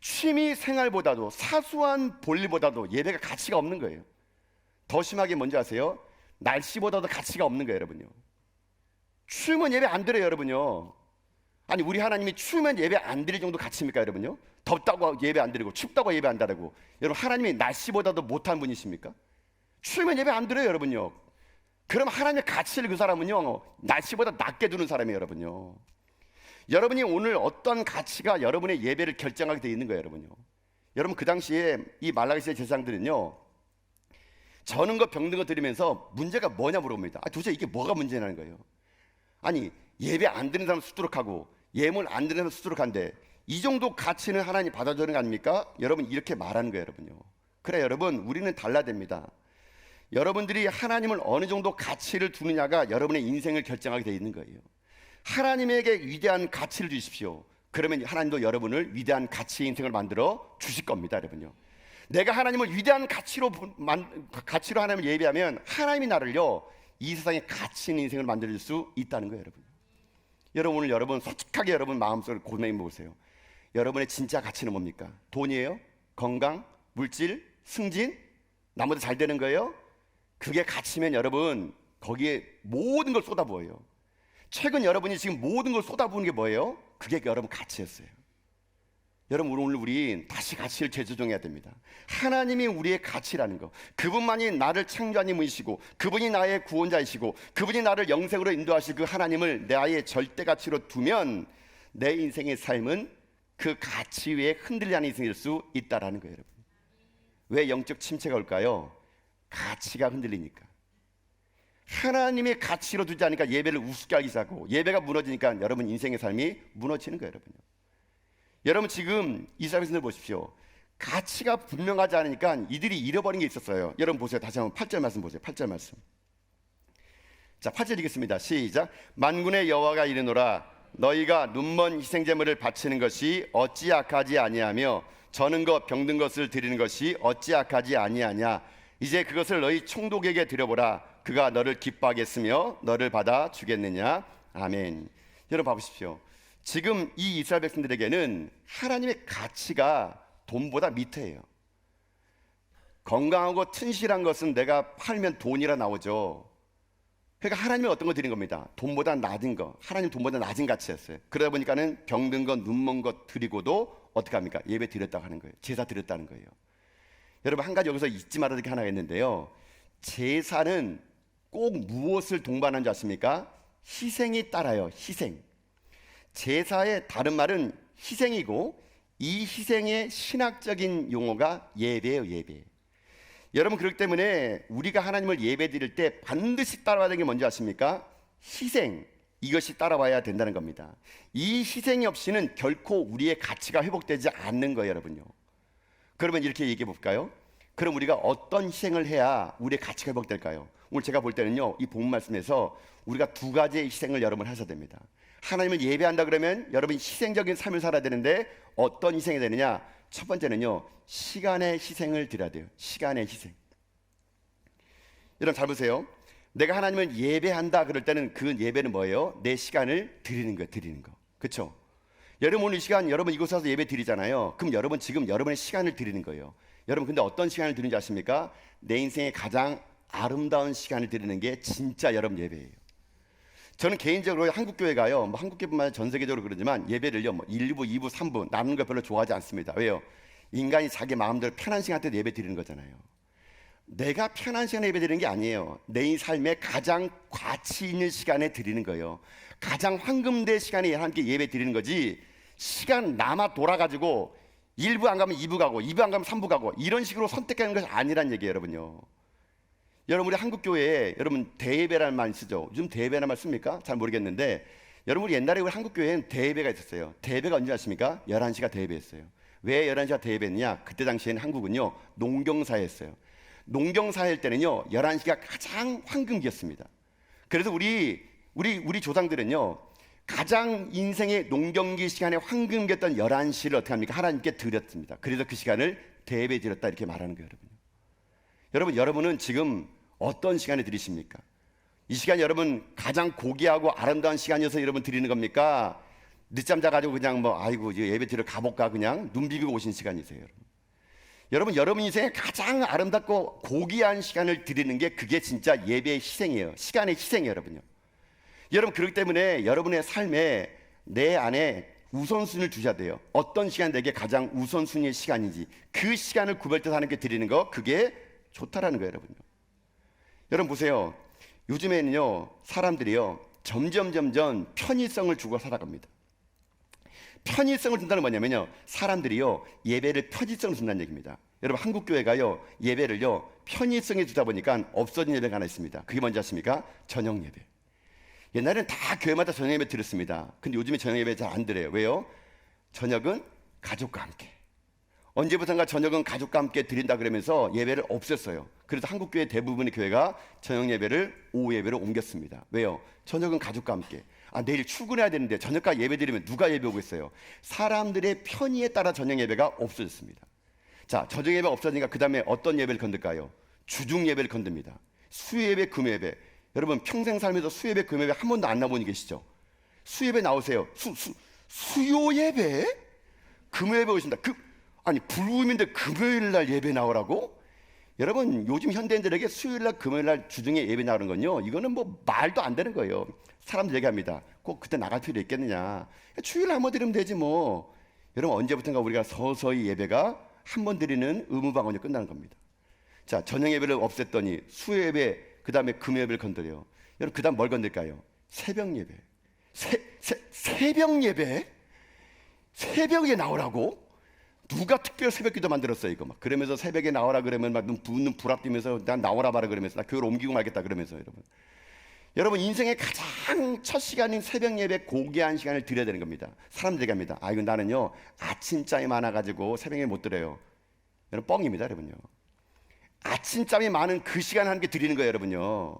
취미 생활보다도, 사소한 볼일보다도 예배가 가치가 없는 거예요. 더 심하게 뭔지 아세요? 날씨보다도 가치가 없는 거예요, 여러분요. 추우면 예배 안 드려요, 여러분요. 아니, 우리 하나님이 추우면 예배 안 드릴 정도 가치입니까, 여러분요? 덥다고 예배 안 드리고 춥다고 예배 안 드리고. 여러분, 하나님이 날씨보다도 못한 분이십니까? 추우면 예배 안 드려요, 여러분요. 그럼 하나님의 가치를 그 사람은요, 날씨보다 낮게 두는 사람이에요, 여러분요. 여러분이 오늘 어떤 가치가 여러분의 예배를 결정하게 되어 있는 거예요, 여러분요. 여러분, 그 당시에 이 말라기시의 제사장들은요, 저는 거 병든 거 드리면서 문제가 뭐냐 물어봅니다. 도대체 이게 뭐가 문제냐는 거예요. 아니, 예배 안 드리는 사람 수두룩하고 예물 안 드리는 사람 수두룩한데 이 정도 가치는 하나님 받아주는 거 아닙니까? 여러분, 이렇게 말하는 거예요, 여러분요. 그래, 여러분, 우리는 달라야 됩니다. 여러분들이 하나님을 어느 정도 가치를 두느냐가 여러분의 인생을 결정하게 되어 있는 거예요. 하나님에게 위대한 가치를 주십시오. 그러면 하나님도 여러분을 위대한 가치의 인생을 만들어 주실 겁니다, 여러분요. 내가 하나님을 위대한 가치로 하나님을 예배하면 하나님이 나를요, 이 세상에 가치 있는 인생을 만들어줄 수 있다는 거예요, 여러분. 여러분, 오늘 여러분 솔직하게 여러분 마음속을 고민해 보세요. 여러분의 진짜 가치는 뭡니까? 돈이에요? 건강? 물질? 승진? 나보다 잘 되는 거예요? 그게 가치면 여러분 거기에 모든 걸 쏟아부어요. 최근 여러분이 지금 모든 걸 쏟아부은 게 뭐예요? 그게 여러분 가치였어요. 여러분, 오늘 우리 다시 가치를 재조정해야 됩니다. 하나님이 우리의 가치라는 거, 그분만이 나를 창조한 분이시고, 그분이 나의 구원자이시고, 그분이 나를 영생으로 인도하실 그 하나님을 나의 절대 가치로 두면 내 인생의 삶은 그 가치 위에 흔들리지 않는 인생일 수 있다라는 거예요, 여러분. 왜 영적 침체가 올까요? 가치가 흔들리니까. 하나님의 가치로 두지 않으니까 예배를 우습게 하기 시작하고, 예배가 무너지니까 여러분 인생의 삶이 무너지는 거예요. 여러분요. 여러분 지금 이스라엘 백성들 보십시오. 가치가 분명하지 않으니까 이들이 잃어버린 게 있었어요. 여러분 보세요. 다시 한번 8절 말씀 보세요. 8절 말씀. 자, 8절 읽겠습니다. 시작. 만군의 여호와가 이르노라. 너희가 눈먼 희생제물을 바치는 것이 어찌 악하지 아니하며 저는 것 병든 것을 드리는 것이 어찌 악하지 아니하냐. 이제 그것을 너희 총독에게 드려보라. 그가 너를 기뻐하겠으며 너를 받아 주겠느냐. 아멘. 여러분 봐보십시오. 지금 이 이스라엘 백성들에게는 하나님의 가치가 돈보다 밑에예요. 건강하고 튼실한 것은 내가 팔면 돈이라 나오죠. 그러니까 하나님은 어떤 거 드린 겁니다. 돈보다 낮은 거, 하나님 돈보다 낮은 가치였어요. 그러다 보니까는 병든 것, 눈먼 것 드리고도 어떻게 합니까? 예배 드렸다고 하는 거예요. 제사 드렸다는 거예요. 여러분 한 가지 여기서 잊지 말아야 될 게 하나가 있는데요. 제사는 꼭 무엇을 동반한 줄 아십니까? 희생이 따라요. 희생. 제사의 다른 말은 희생이고, 이 희생의 신학적인 용어가 예배예요. 예배. 여러분 그렇기 때문에 우리가 하나님을 예배 드릴 때 반드시 따라와야 되는 게 뭔지 아십니까? 희생. 이것이 따라와야 된다는 겁니다. 이 희생이 없이는 결코 우리의 가치가 회복되지 않는 거예요. 여러분요. 그러면 이렇게 얘기해 볼까요? 그럼 우리가 어떤 희생을 해야 우리의 가치가 회복될까요? 오늘 제가 볼 때는요, 이 본문 말씀에서 우리가 두 가지의 희생을 여러분 하셔야 됩니다. 하나님을 예배한다 그러면 여러분 희생적인 삶을 살아야 되는데 어떤 희생이 되느냐? 첫 번째는요, 시간의 희생을 드려야 돼요. 시간의 희생. 여러분 잘 보세요. 내가 하나님을 예배한다 그럴 때는 그 예배는 뭐예요? 내 시간을 드리는 거예요. 드리는 거. 그렇죠? 여러분 오늘 이 시간 여러분 이곳에 와서 예배 드리잖아요. 그럼 여러분 지금 여러분의 시간을 드리는 거예요. 여러분 근데 어떤 시간을 드리는지 아십니까? 내 인생의 가장 아름다운 시간을 드리는 게 진짜 여러분 예배예요. 저는 개인적으로 한국교회가요, 뭐 한국교회뿐만 아니라 전 세계적으로 그러지만 예배를요, 뭐 1부, 2부, 3부 나누는 거 별로 좋아하지 않습니다. 왜요? 인간이 자기 마음대로 편한 시간 때 예배 드리는 거잖아요. 내가 편한 시간에 예배 드리는 게 아니에요. 내 삶의 가장 가치 있는 시간에 드리는 거예요. 가장 황금된 시간에 함께 예배 드리는 거지, 시간 남아 돌아가지고 1부 안 가면 2부 가고 2부 안 가면 3부 가고 이런 식으로 선택하는 것이 아니란 얘기예요. 여러분요. 여러분 우리 한국교회에 여러분 대예배라는 말 쓰죠. 요즘 대예배라는 말 씁니까? 잘 모르겠는데 여러분 우리 옛날에 우리 한국교회엔 대예배가 있었어요. 대예배가 언제 아십니까? 11시가 대예배였어요. 왜 11시가 대예배였냐? 그때 당시에는 한국은요 농경사회였어요. 농경사회일 때는요 11시가 가장 황금기였습니다. 그래서 우리 조상들은요 가장 인생의 농경기 시간에 황금기였던 11시를 어떻게 합니까? 하나님께 드렸습니다. 그래서 그 시간을 대예배 드렸다 이렇게 말하는 거예요. 여러분은 지금 어떤 시간에 드리십니까? 이 시간 여러분 가장 고귀하고 아름다운 시간이어서 여러분 드리는 겁니까? 늦잠 자가지고 그냥 뭐 아이고 예배 드려 가볼까 그냥 눈 비비고 오신 시간이세요. 여러분 인생에 가장 아름답고 고귀한 시간을 드리는 게 그게 진짜 예배의 희생이에요. 시간의 희생이에요. 여러분요. 여러분 그렇기 때문에 여러분의 삶에 내 안에 우선순위를 두셔야 돼요. 어떤 시간이 내게 가장 우선순위의 시간인지 그 시간을 구별해서 하나님께 드리는 거 그게 좋다라는 거예요. 여러분요. 여러분 보세요. 요즘에는요 사람들이요 점점 편의성을 주고 살아갑니다. 편의성을 준다는 뭐냐면요 사람들이요 예배를 편의성으로 준다는 얘기입니다. 여러분 한국교회가요 예배를요 편의성에 주다 보니까 없어진 예배가 하나 있습니다. 그게 뭔지 아십니까? 저녁 예배. 옛날에는 다 교회마다 저녁 예배 드렸습니다. 근데 요즘에 저녁 예배 잘 안 드려요. 왜요? 저녁은 가족과 함께. 언제부턴가 저녁은 가족과 함께 드린다 그러면서 예배를 없앴어요. 그래서 한국교회 대부분의 교회가 저녁 예배를 오후 예배로 옮겼습니다. 왜요? 저녁은 가족과 함께. 내일 출근해야 되는데 저녁까지 예배 드리면 누가 예배 오고 있어요? 사람들의 편의에 따라 저녁 예배가 없어졌습니다. 자, 저녁 예배가 없어지니까 그 다음에 어떤 예배를 건들까요? 주중 예배를 건듭니다. 수요 예배, 금요 예배. 여러분 평생 살면서 수요 예배, 금요 예배 한 번도 안 나온 분이 계시죠? 수요 예배 나오세요. 수요 예배? 금요 예배 오신다. 불금인데 금요일 날 예배 나오라고? 여러분 요즘 현대인들에게 수요일 날 금요일 날 주중에 예배 나오는 건요 이거는 뭐 말도 안 되는 거예요. 사람들 얘기합니다. 꼭 그때 나갈 필요 있겠느냐? 주일에 한 번 드리면 되지 뭐. 여러분 언제부턴가 우리가 서서히 예배가 한 번 드리는 의무방언이 끝나는 겁니다. 자, 저녁 예배를 없앴더니 수요 예배, 그 다음에 금요 예배를 건드려요. 여러분 그 다음 뭘 건들까요? 새벽 예배. 새벽 예배? 새벽에 나오라고? 누가 특별 새벽 기도 만들었어요 이거 막. 그러면서 새벽에 나오라 그러면 막 눈 불 앞 뛰면서 난 나오라 봐라 그러면서 나 교회를 옮기고 말겠다 그러면서 여러분. 여러분 인생의 가장 첫 시간인 새벽 예배 고귀한 시간을 드려야 되는 겁니다. 사람들이 합니다. 아 이건 나는요 아침잠이 많아가지고 새벽에 못 드려요. 여러분 뻥입니다, 여러분요. 아침잠이 많은 그 시간 하는 게 드리는 거예요, 여러분요.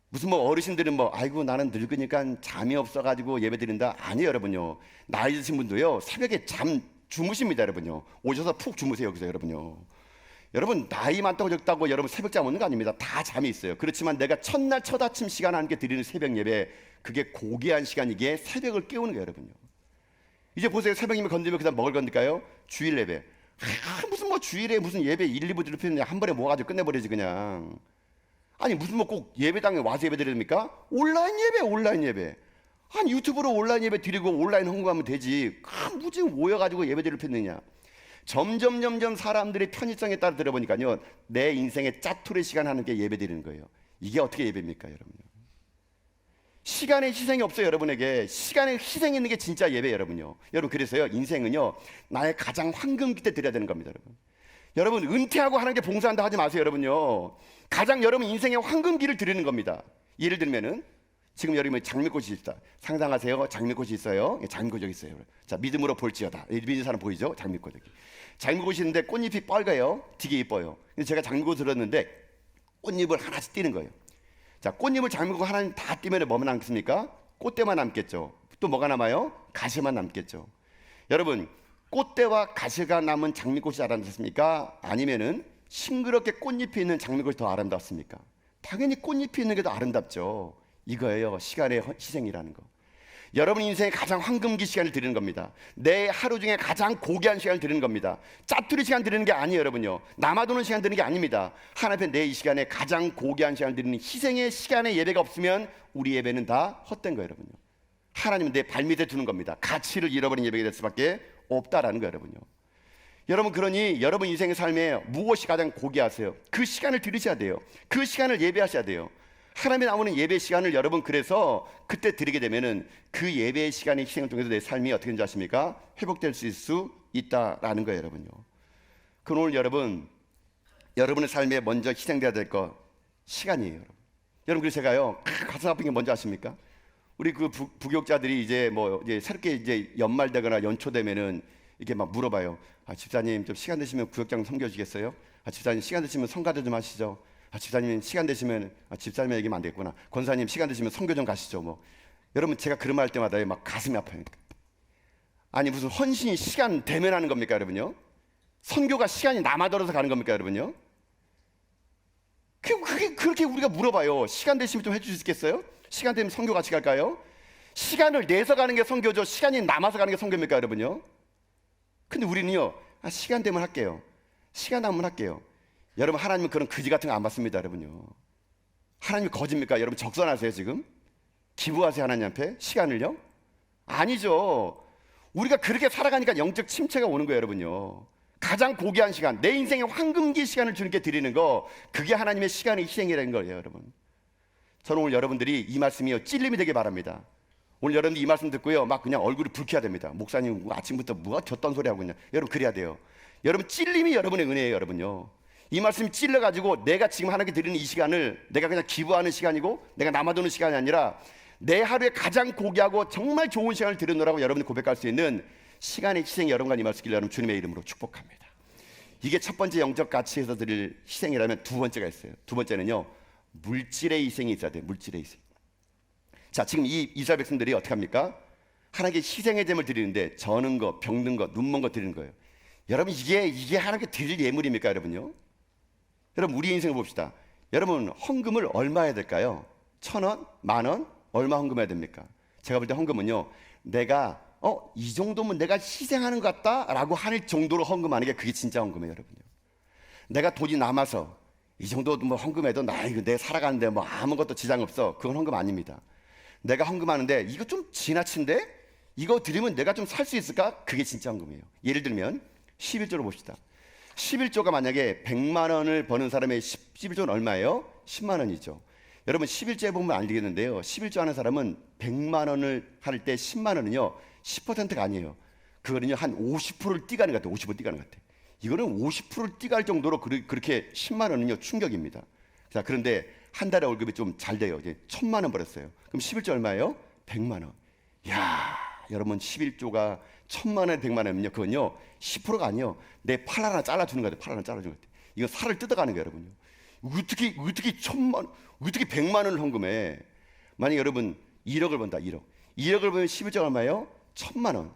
무슨 뭐 어르신들은 뭐 아이고 나는 늙으니까 잠이 없어가지고 예배 드린다. 아니에요, 여러분요. 나이 드신 분도요 새벽에 잠 주무십니다, 여러분요. 오셔서 푹 주무세요, 여기서 여러분요. 여러분 나이 많다고 적다고 여러분 새벽 잠 오는 거 아닙니다. 다 잠이 있어요. 그렇지만 내가 첫날 첫 아침 시간 하는 게 드리는 새벽 예배, 그게 고귀한 시간이기에 새벽을 깨우는 거예요, 여러분요. 이제 보세요. 새벽 예배 건드리면 그다음 먹을 건들까요? 주일 예배. 무슨 뭐 주일에 무슨 예배 1, 2부 드리면 한 번에 모아가지고 끝내버리지 그냥. 아니 무슨 뭐 꼭 예배당에 와서 예배 드려야 됩니까? 온라인 예배, 온라인 예배. 아니 유튜브로 온라인 예배 드리고 온라인 헌금하면 되지. 무지 모여가지고 예배 드릴 필요느냐. 점점 사람들의 편의성에 따라 들어보니까요 내 인생의 짜투리 시간 하는 게 예배 드리는 거예요. 이게 어떻게 예배입니까, 여러분? 시간의 희생이 없어요, 여러분에게. 시간의 희생이 있는 게 진짜 예배, 여러분요. 여러분 그래서요 인생은요 나의 가장 황금기 때 드려야 되는 겁니다, 여러분. 여러분 은퇴하고 하는 게 봉사한다 하지 마세요, 여러분요. 가장 여러분 인생의 황금기를 드리는 겁니다. 예를 들면은 지금 여러분 장미꽃이 있다. 상상하세요. 장미꽃이 있어요. 장미꽃 여기 있어요. 자, 믿음으로 볼지어다. 믿는 사람 보이죠? 장미꽃 여기. 장미꽃이 있는데 꽃잎이 빨가요. 되게 예뻐요. 근데 제가 장미꽃을 들었는데 꽃잎을 하나씩 띄는 거예요. 자, 꽃잎을 장미꽃 하나 다 띄면 뭐만 남겠습니까? 꽃대만 남겠죠. 또 뭐가 남아요? 가시만 남겠죠. 여러분, 꽃대와 가시가 남은 장미꽃이 아름답습니까? 아니면은 싱그럽게 꽃잎이 있는 장미꽃이 더 아름답습니까? 당연히 꽃잎이 있는 게 더 아름답죠. 이거예요. 시간의 희생이라는 거. 여러분 인생의 가장 황금기 시간을 드리는 겁니다. 내 하루 중에 가장 고귀한 시간을 드리는 겁니다. 짜투리 시간 드리는 게 아니에요, 여러분요. 남아도는 시간 드리는 게 아닙니다. 하나님 앞에 내 이 시간에 가장 고귀한 시간을 드리는 희생의 시간에 예배가 없으면 우리 예배는 다 헛된 거예요, 여러분요. 하나님은 내 발밑에 두는 겁니다. 가치를 잃어버린 예배가 될 수밖에 없다라는 거예요, 여러분요. 여러분 그러니 여러분 인생의 삶에 무엇이 가장 고귀하세요? 그 시간을 드리셔야 돼요. 그 시간을 예배하셔야 돼요. 하나님이 나오는 예배 시간을 여러분 그래서 그때 드리게 되면은 그 예배의 시간의 희생을 통해서 내 삶이 어떻게 되는지 아십니까? 회복될 수 있다라는 거예요, 여러분요. 그럼 오늘 여러분의 삶에 먼저 희생돼야 될 거 시간이에요, 여러분. 여러분 그래서 제가요 가슴 아픈 게 뭔지 아십니까? 우리 그 부교육자들이 이제 새롭게 이제 연말되거나 연초되면은 이렇게 막 물어봐요. 아 집사님 좀 시간 되시면 구역장 섬겨주시겠어요? 아 집사님 시간 되시면 성가대 좀 하시죠. 아 집사님 시간 되시면 집사님 얘기면 안 되겠구나. 권사님 시간 되시면 선교 좀 가시죠. 뭐 여러분 제가 그런 말 할 때마다 막 가슴이 아파요. 아니 무슨 헌신이 시간 되면 하는 겁니까, 여러분요? 선교가 시간이 남아돌아서 가는 겁니까, 여러분요? 그게 그렇게 우리가 물어봐요. 시간 되시면 좀 해주실 수 있겠어요? 시간 되면 선교 같이 갈까요? 시간을 내서 가는 게 선교죠. 시간이 남아서 가는 게 선교입니까, 여러분요? 근데 우리는요, 아, 시간 되면 할게요. 시간 남으면 할게요. 여러분 하나님은 그런 그지 같은 거 안 받습니다, 여러분요. 하나님이 거짓입니까? 여러분 적선하세요 지금? 기부하세요 하나님 앞에? 시간을요? 아니죠. 우리가 그렇게 살아가니까 영적 침체가 오는 거예요, 여러분요. 가장 고귀한 시간, 내 인생의 황금기 시간을 주님께 드리는 거, 그게 하나님의 시간의 희생이라는 거예요, 여러분. 저는 오늘 여러분들이 이 말씀이 찔림이 되길 바랍니다. 오늘 여러분들 이 말씀 듣고요, 막 그냥 얼굴이 붉혀야 됩니다. 목사님 아침부터 뭐가 졌던 소리 하고 있냐. 여러분 그래야 돼요. 여러분 찔림이 여러분의 은혜예요, 여러분요. 이 말씀이 찔러가지고 내가 지금 하나님께 드리는 이 시간을 내가 그냥 기부하는 시간이고 내가 남아도는 시간이 아니라 내 하루에 가장 고귀하고 정말 좋은 시간을 드리느라고 여러분이 고백할 수 있는 시간의 희생이 여러분과 임하시길 여러분 주님의 이름으로 축복합니다. 이게 첫 번째 영적 가치에서 드릴 희생이라면 두 번째가 있어요. 두 번째는요, 물질의 희생이 있어야 돼요. 물질의 희생. 자, 지금 이 이스라엘 백성들이 어떻게 합니까? 하나님께 희생의 제물 드리는데 저는 거, 병든 거, 눈먼 거 드리는 거예요. 여러분 이게 하나님께 드릴 예물입니까, 여러분요? 여러분 우리 인생을 봅시다. 여러분 헌금을 얼마 해야 될까요? 1,000원? 10,000원? 얼마 헌금해야 됩니까? 제가 볼 때 헌금은요, 내가 이 정도면 내가 희생하는 것 같다라고 할 정도로 헌금하는 게 그게 진짜 헌금이에요, 여러분요. 내가 돈이 남아서 이 정도 뭐 헌금해도 내 살아가는데 뭐 아무것도 지장 없어, 그건 헌금 아닙니다. 내가 헌금하는데 이거 좀 지나친데? 이거 드리면 내가 좀 살 수 있을까? 그게 진짜 헌금이에요. 예를 들면 11조로 봅시다. 11조가 만약에 100만 원을 버는 사람의 11조는 얼마예요? 10만 원이죠. 여러분 11조에 보면 알겠는데요, 11조 하는 사람은 100만 원을 할 때 10만 원은요 10%가 아니에요. 그거는요 한 50%를 띠가는 것 같아요. 50% 띠가는 것 같아요. 이거는 50%를 띠갈 정도로 그렇게 10만 원은요 충격입니다. 자, 그런데 한 달에 월급이 좀 잘 돼요. 이제 1,000만 원 벌었어요. 그럼 11조 얼마예요? 100만 원. 야, 여러분 11조가 1,000만 원에 100만 원이면요, 그건요 10%가 아니요, 내 팔 하나 잘라주는 거예요. 팔 하나 잘라주는 거예요. 이거 살을 뜯어가는 거예요, 여러분요. 어떻게 1,000만, 어떻게 100만 원을 헌금해? 만약 여러분 1억을 번다, 1억을 벌면 11조가 얼마예요? 1,000만 원.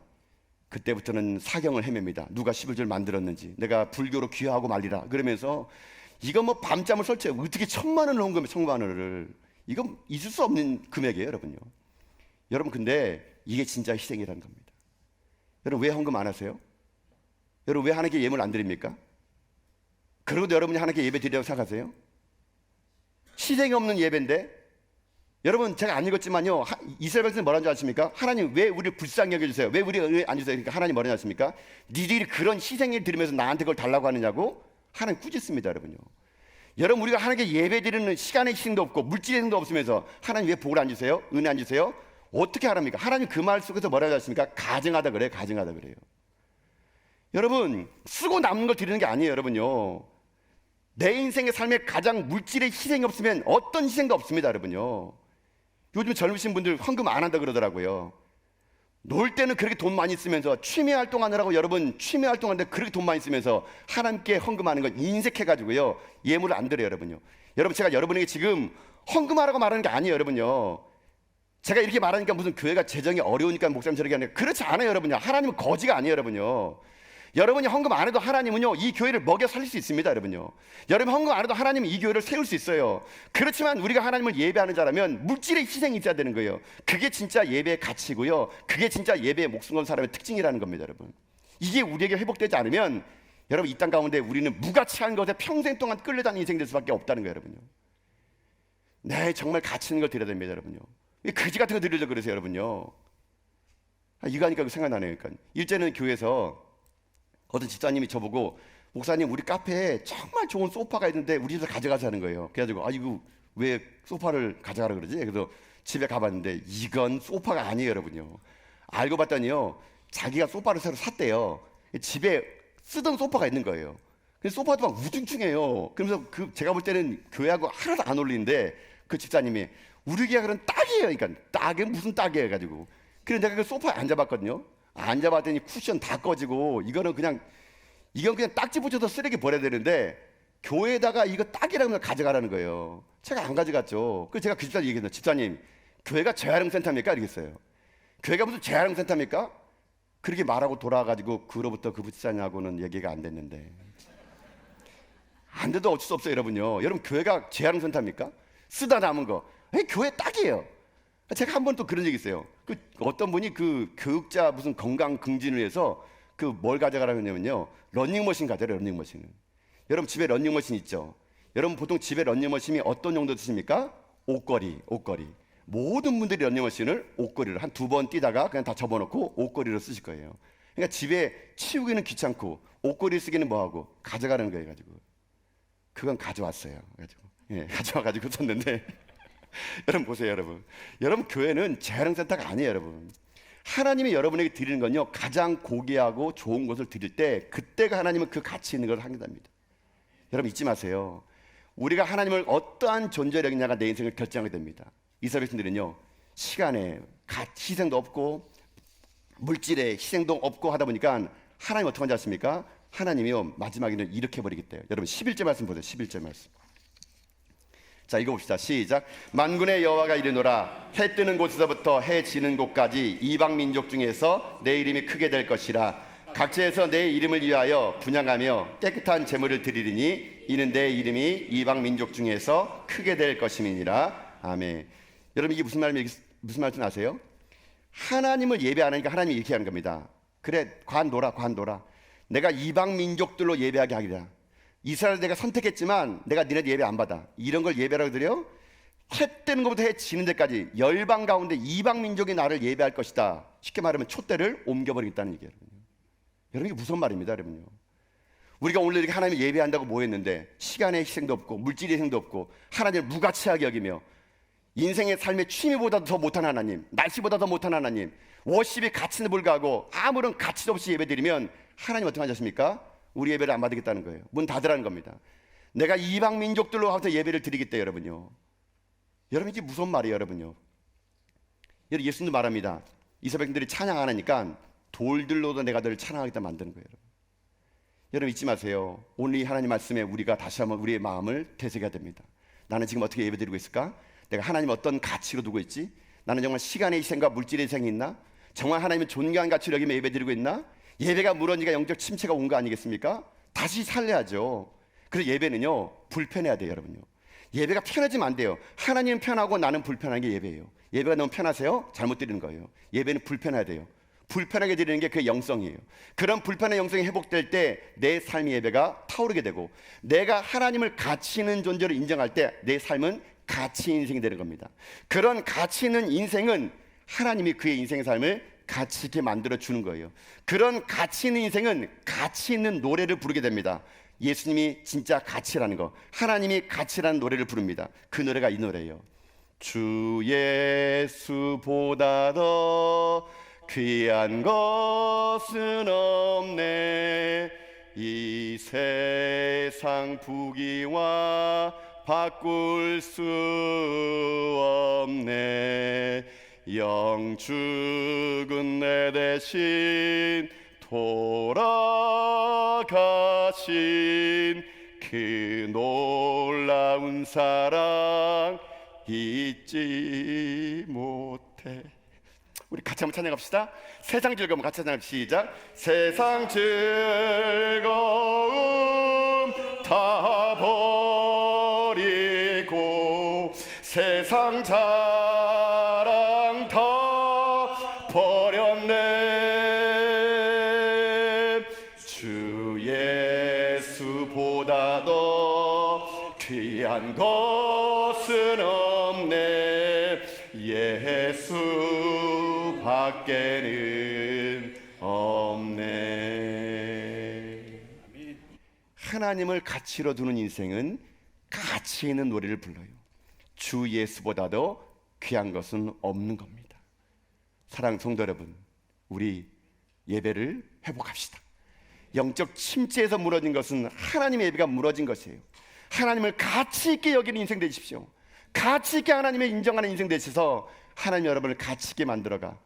그때부터는 사경을 헤맵니다. 누가 11조를 만들었는지, 내가 불교로 귀화하고 말리라 그러면서 이거 뭐 밤잠을 설치해. 어떻게 1,000만 원을 헌금해? 1,000만 원을. 이건 있을 수 없는 금액이에요, 여러분요. 여러분, 근데 이게 진짜 희생이라는 겁니다. 여러분, 왜 헌금 안 하세요? 여러분, 왜 하나님께 예물 안 드립니까? 그러고도 여러분이 하나님께 예배 드리라고 생각하세요? 희생이 없는 예배인데. 여러분, 제가 안 읽었지만요, 이스라엘 백성이 뭐라는 줄 아십니까? 하나님 왜 우리를 불쌍히 여겨주세요? 왜 우리 안 주세요? 그러니까 하나님 뭐라는 줄 아십니까? 니들이 그런 희생을 드리면서 나한테 그걸 달라고 하느냐고? 하나님 꾸짖습니다, 여러분요. 여러분, 우리가 하나님께 예배 드리는 시간의 희생도 없고 물질의 희생도 없으면서 하나님 왜 복을 안 주세요? 은혜 안 주세요? 어떻게 하랍니까? 하나님 그 말 속에서 뭐라고 하십니까? 가증하다 그래요. 가증하다 그래요. 여러분, 쓰고 남는 걸 드리는 게 아니에요, 여러분요. 내 인생의 삶에 가장 물질의 희생이 없으면 어떤 희생도 없습니다, 여러분요. 요즘 젊으신 분들 헌금 안 한다 그러더라고요. 놀 때는 그렇게 돈 많이 쓰면서 취미 활동하느라고, 여러분 취미 활동하는데 그렇게 돈 많이 쓰면서 하나님께 헌금하는 건 인색해가지고요 예물을 안 드려요, 여러분요. 여러분, 제가 여러분에게 지금 헌금하라고 말하는 게 아니에요, 여러분요. 제가 이렇게 말하니까 무슨 교회가 재정이 어려우니까 목사님 저렇게 하는 게 그렇지 않아요, 여러분요. 하나님은 거지가 아니에요, 여러분요. 여러분이 헌금 안 해도 하나님은요 이 교회를 먹여 살릴 수 있습니다, 여러분요. 여러분 헌금 안 해도 하나님은 이 교회를 세울 수 있어요. 그렇지만 우리가 하나님을 예배하는 자라면 물질의 희생이 있어야 되는 거예요. 그게 진짜 예배의 가치고요, 그게 진짜 예배의 목숨 건 사람의 특징이라는 겁니다, 여러분. 이게 우리에게 회복되지 않으면 여러분 이 땅 가운데 우리는 무가치한 것에 평생 동안 끌려다니는 인생 될 수밖에 없다는 거예요, 여러분요. 네, 정말 가치 있는 걸 드려야 됩니다, 여러분요. 그지 같은 거 드리려고 그러세요, 여러분요. 이거 하니까 생각나네요. 그러니까 일제는 교회에서 어떤 집사님이 저보고, 목사님 우리 카페에 정말 좋은 소파가 있는데 우리 집에서 가져가자는 거예요. 그래가지고 이거 왜 소파를 가져가라 그러지? 그래서 집에 가봤는데 이건 소파가 아니에요, 여러분요. 알고 봤더니요 자기가 소파를 새로 샀대요. 집에 쓰던 소파가 있는 거예요. 근데 소파도 막 우중충해요. 그러면서 제가 볼 때는 교회하고 하나도 안 어울리는데 그 집사님이 우리 교회는 딱이에요. 그러니까 딱이 무슨 딱이에요 가지고. 그래서 내가 그 소파에 앉아봤거든요. 앉아봤더니 쿠션 다 꺼지고 이건 그냥 딱지 붙여서 쓰레기 버려야 되는데 교회에다가 이거 딱이라고 가져가라는 거예요. 제가 안 가져갔죠. 그래서 제가 그 집사님 얘기했어요. 집사님, 교회가 재활용센터입니까? 이러겠어요. 교회가 무슨 재활용센터입니까? 그렇게 말하고 돌아와가지고 그로부터 그 집사님하고는 얘기가 안 됐는데, 안 돼도 어쩔 수 없어요, 여러분요. 여러분, 교회가 재활용센터입니까? 쓰다 남은 거 교회 딱이에요. 제가 한 번 또 그런 얘기 있어요. 어떤 분이 교육자 무슨 건강 긍진을 위해서 뭘 가져가라고 했냐면요, 러닝머신 가져라, 러닝머신을. 여러분 집에 러닝머신 있죠? 여러분 보통 집에 러닝머신이 어떤 용도 쓰십니까? 옷걸이. 모든 분들이 러닝머신을 옷걸이를 한 2번 뛰다가 그냥 다 접어놓고 옷걸이로 쓰실 거예요. 그러니까 집에 치우기는 귀찮고 옷걸이 쓰기는 뭐하고 가져가는 거예요. 가지고 그건 가져왔어요. 가져와가지고 썼는데 여러분 보세요, 여러분 교회는 재활용센터가 아니에요, 여러분. 하나님이 여러분에게 드리는 건요 가장 고귀하고 좋은 것을 드릴 때 그때가 하나님은 그 가치 있는 걸 하겠답니다. 여러분 잊지 마세요. 우리가 하나님을 어떠한 존재로 여기냐가 내 인생을 결정하게 됩니다. 이스라엘 백성들은요 시간에 희생도 없고 물질에 희생도 없고 하다 보니까 하나님 어떻게 하는지 아십니까? 하나님이요 마지막에는 이렇게 해버리겠대요. 여러분 11절 말씀 보세요. 11절 말씀. 자, 읽어봅시다. 시작. 만군의 여호와가 이르노라. 해 뜨는 곳에서부터 해 지는 곳까지 이방 민족 중에서 내 이름이 크게 될 것이라. 각지에서 내 이름을 위하여 분향하며 깨끗한 제물을 드리리니 이는 내 이름이 이방 민족 중에서 크게 될 것임이니라. 아멘. 여러분 이게 무슨 말인지 아세요? 하나님을 예배 안 하니까 하나님이 이렇게 하는 겁니다. 그래, 관둬라. 내가 이방 민족들로 예배하게 하리라. 이스라엘 내가 선택했지만 내가 니네 예배 안 받아. 이런 걸 예배라고 드려? 해 뜨는 것부터 해 지는 데까지 열방 가운데 이방 민족이 나를 예배할 것이다. 쉽게 말하면 촛대를 옮겨버리겠다는 얘기예요. 여러분 이게 무슨 말입니다, 여러분요. 우리가 오늘 이렇게 하나님을 예배한다고 모였는데 시간의 희생도 없고 물질의 희생도 없고 하나님을 무가치하게 여기며 인생의 삶의 취미보다 더 못한 하나님, 날씨보다 더 못한 하나님, 워십이 가치는 불구하고 아무런 가치도 없이 예배드리면 하나님 어떻게 하셨습니까? 우리 예배를 안 받겠다는 거예요. 문 닫으라는 겁니다. 내가 이방 민족들로 가서 예배를 드리겠다 여러분요. 여러분 이게 무슨 말이에요 여러분요. 여러분 예수님도 말합니다. 이스라엘 백성들이 찬양 안 하니까 돌들로도 내가 너를 찬양하겠다 만드는 거예요. 여러분 잊지 마세요. 오늘 이 하나님 말씀에 우리가 다시 한번 우리의 마음을 되새겨야 됩니다. 나는 지금 어떻게 예배드리고 있을까? 내가 하나님 어떤 가치로 두고 있지? 나는 정말 시간의 희생과 물질의 희생이 있나? 정말 하나님의 존귀한 가치로 여기면 예배드리고 있나? 예배가 무너지니까 영적 침체가 온 거 아니겠습니까? 다시 살려야죠. 그래서 예배는요 불편해야 돼요 여러분요. 예배가 편해지면 안 돼요. 하나님은 편하고 나는 불편한 게 예배예요. 예배가 너무 편하세요? 잘못 드리는 거예요. 예배는 불편해야 돼요. 불편하게 드리는 게 그 영성이에요. 그런 불편한 영성이 회복될 때 내 삶의 예배가 타오르게 되고, 내가 하나님을 가치 있는 존재로 인정할 때 내 삶은 가치 인생이 되는 겁니다. 그런 가치 있는 인생은 하나님이 그의 인생의 삶을 가치 있게 만들어 주는 거예요. 그런 가치 있는 인생은 가치 있는 노래를 부르게 됩니다. 예수님이 진짜 가치라는 거, 하나님이 가치라는 노래를 부릅니다. 그 노래가 이 노래예요. 주 예수보다 더 귀한 것은 없네. 이 세상 부귀와 바꿀 수 없네. 영 죽은 내 대신 돌아가신 그 놀라운 사랑 잊지 못해. 우리 같이 한번 찬양합시다. 세상 즐거움 같이 찬양합시다. 시작. 세상 즐거움 다 버리고 세상 자랑 다 버렸네. 주 예수보다 더 귀한 것은 없네. 예수 밖에는 없네. 하나님을 가치로 두는 인생은 가치 있는 노래를 불러요. 주 예수보다도 귀한 것은 없는 겁니다. 사랑하는 성도 여러분, 우리 예배를 회복합시다. 영적 침체에서 무너진 것은 하나님의 예배가 무너진 것이에요. 하나님을 가치 있게 여기는 인생 되십시오. 가치 있게 하나님을 인정하는 인생 되셔서 하나님 여러분을 가치 있게 만들어가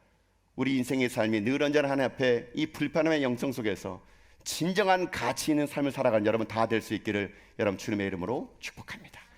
우리 인생의 삶이 늘 언제나 하나님 앞에 이 불편함의 영성 속에서 진정한 가치 있는 삶을 살아가는 여러분 다 될 수 있기를 여러분 주님의 이름으로 축복합니다.